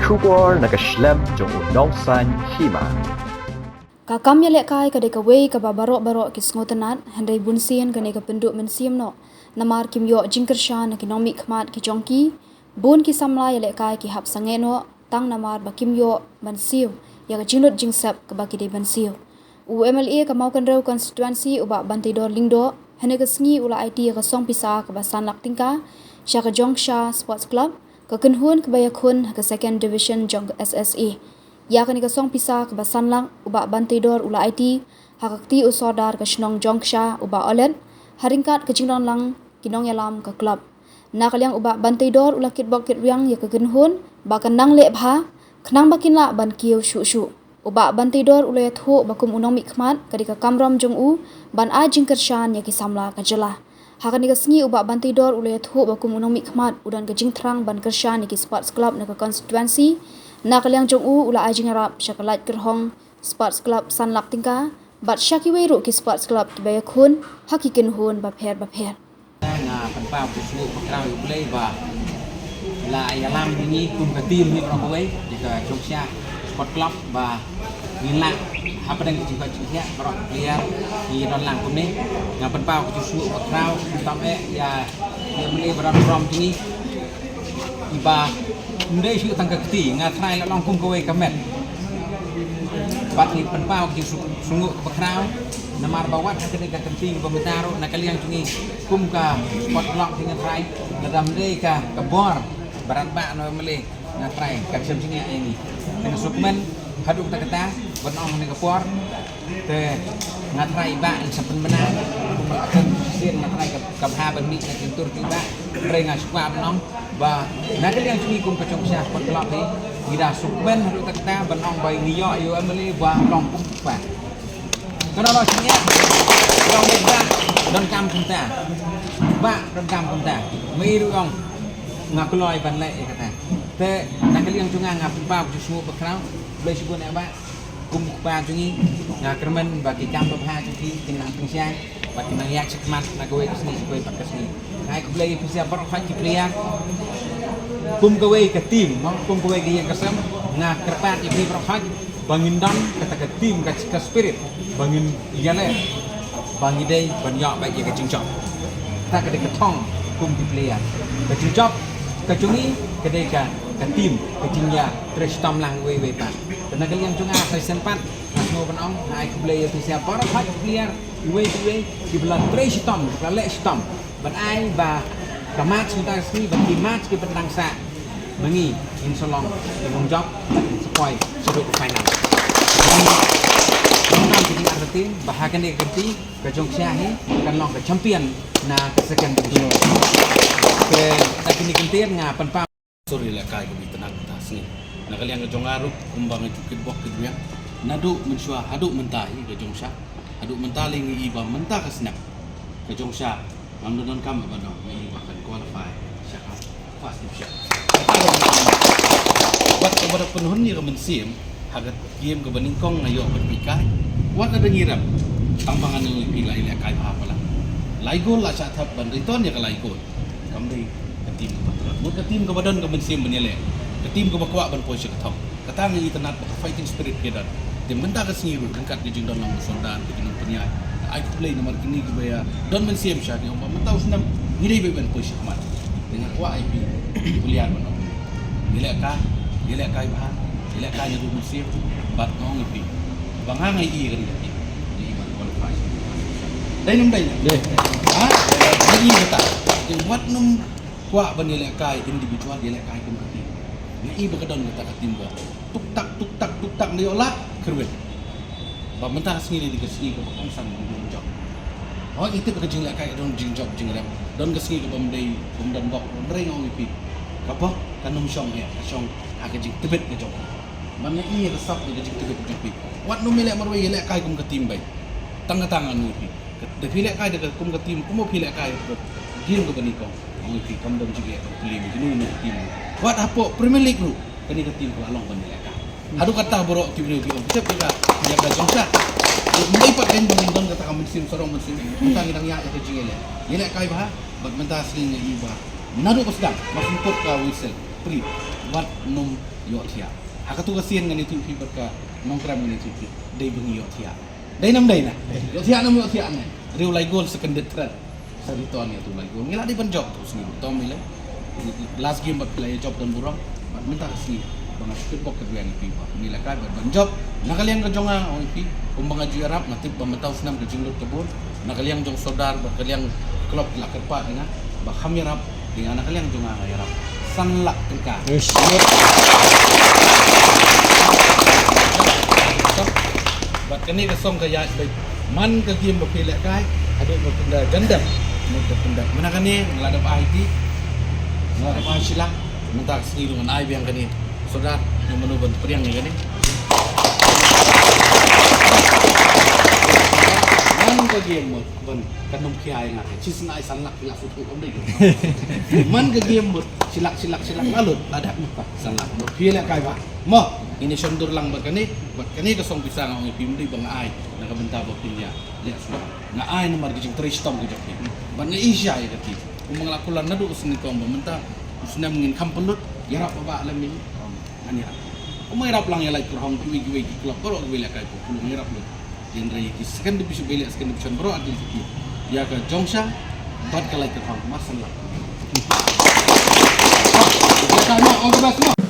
Shubor nakaslem jong unongsan hima. Kakam ya lek kai kadai kawei ka barok ki sngotanat handai bunsian kanai ka penduk mensiam no namar kim yo jingkershan ki nomi khmat ki jongki bun ki samla ya lek kai ki hap sange no tang namar ba kim yo bansiu ya ka jinut jingsap ka baki dei bansiu UMLA ka mau kan rau constituency uba bantidor lingdo hane ka sngi ula IT ka song pisa ka basan lak tingka sha ka jongsha sports club ka kenhun ka bayakun ka second division jong SSE ya kani ka song pisa ka basan lang uba bantidor ula IT hakakti usodar ka shnong jongsha uba olet haringkat ka jingdon lang kinong yalam ka club nakaliang uba bantidor ula kitbok kitwiang ya ka kenhun ba kan nang le bha khnang bakin la ban kiu shu uba bantidor ula ya thu bakum unong mikmat kadi ka kamrom jong u ban a jingkershan ya ki samla ka jela hakani ka sngi uba bantidor ula ya thu bakum unong mikmat udan ka jingtrang ban kershan ya ki sports club na ka constituency nakaliang jong u ula ajing arab syakalat kerhong sports club sanlak tingka bat syaki weru ki sports club ki bayakun hakikin hun ba pher nga penpau ku semua perkara yang boleh bah la alam ini kum ke tim ni orang boleh jika Jogja sport club bah nilak apa dengan juga juga orang lihat di dalam lang kum ni nga penpau ku semua perkara sampai ya yang boleh beram ini iba ndai syu tang ka kti nga trai la long kum ko we kamet bat ni penpau ki sungguh perkara namar bawat kene ka kenting pementaro nakaliang tungi kum ka spot block dengan trai dalam dei ka bor barat ba no mele na trai ka sem singi ini dengan sukmen haduk ta kata benong ni ka por te nga trai ba sepen menang kum akan sien nga trai ka ha ban mi na kentur ti ba re nga sukwa benong ba nakaliang tungi kum ka Jogja spot block ni gira sukmen haduk ta kata benong bai ni yo yo mele ba long kum ba kalau sini orang beda dan kampung ta, bak dan kampung ta, miru orang ngakuloi banlek kata. Te nak kalian cungang ngapun pa semua berkerau, boleh sebut apa? Kum pa cungi ngakermen bagi kampung ha cungi tinggal pengsian, bagi nangyak sekmat nak gawe kesini supaya pak kesini. Kai ku boleh bisa berfak di pria. Kum gawe ke tim, kum gawe ke yang kesem ngakerpat ibni berfak bangin dan kata ke tim ke spirit bangin iale bangi dei banyak baik ke cincap tak ke ketong kum di player ke cincap ke cungi ke deka ke tim ke cinya tres tam lang we pa dan kalian cunga saya sempat semua penong naik player tu siapa orang player we di belah tres tam lek tam ban ai ba kamat kita sini bagi match ke pentang sa mengi insyaallah tanggung jawab supaya sudut final Orang jadi arti bahagian dari kerti ke Jogja ni kan long ke champion na ke second division. Ke tapi ni kentir ngapan pa sorry lah kai kami tenang tas ni. Nak kalian ke Jongaruk kumbang itu kitbok kedua. Nadu mensua aduk mentai ke Jogja. Aduk mentali ngi iba mentah ke snap ke Jogja. Amnon kam abano ngi bahkan qualify syaka fast division. Buat kepada penuhun ni ke mensim hagat game ke beningkong ayo berpikai wat ada ngiram tambangan yang lebih lain kai apa lah laigol lah cat ban return ya ke laigol kamri ke tim ke patron mut ke tim ke badan ke bensim benile ke tim ke bakwa ban posisi ke thong katang ni tenat fighting spirit ke dan tim mentah ke singiru dekat di jingdon lang sondan ke jinong penyai ai play nomor kini ke baya don bensim syadi om mentau senam ngidai be ban posisi amat dengan wa ai kuliah ban nilai kai bahan ila kanya du musim bat ngong ipi bang ngai i kan di ban qualify dai num dai ha ni kata yang wat num kwa ban ila kai individual ila kai kum kati ni i begadon kata katim ba tuk tak ni olah kerwet ba mentah sini di kesini ke bang sang job oh itu ke jing ila kai don jing job jing rap don kesini ke bamdai bamdan bok bamdai ngong ipi kapok kanum syong ya syong agak jing tebet ke job mana iya resap di jik tebet jik wat no milek marwe lek kai kum ke tim bai tangan nu pi de pilek kai de kum ke tim kum pilek kai game ke bani ko ong pi kam dom jik pilih nu tim wat apo Premier League ru kani ke tim ko along bani lek kai adu kata borok tim ni pi cep juga ya ka jongsa mulai pat den bani don kata kam sim sorong mesin tang ya ke jik lek kai bah bag mentas ni iba nadu ko sedang maksud ka whistle pri wat num yo thia hakatu ka sien ngani tu pi ka nongkram ngani tu pi dei bengi yo thia dei nam dei na yo thia nam yo thia ne riu lai gol second threat sari ton ya tu lai gol ngila di ban job tu sini tom mile last game bat play job dan burang bat minta si bang skip bok kedua ni pi nila ka ban job nakaliang ka jonga oi pi kumbang aju arab natip bamatau senam ke jinglut kebun nakaliang jong sodar bakaliang klub la kerpa dengan ba khamirap dengan nakaliang jonga ngarap sanlak tengka bat kani ka song ka ya baik man ka game bapilak kai ada bapinda jandam muda pindah mana kani ngeladap IT ngeladap silak minta sendiri dengan ai yang kani saudara yang menu bantu periang ni kani man ka game mo ban kanum kiai ngak cis ngai sanlak pilak sutu om dei man ka game mo silak lalut ada apa sanlak mo pilak kai ba mo ini sondur lang bakani ka song pisang ang ipim dei bang ai nakabenta ba pilya lihat semua nga ai nomor gijing tristom gijok ni ban Asia ya kati umang lakulan na do usni ko mamenta usna mengin kampelut yarap ba alam ni ani umay rap lang yalay kurang giwi klub bro giwi la kay ko kulung yarap lo genre ki second division bro adil ki ya ka jongsha bad kalay kurang masan la ka mo on the best mo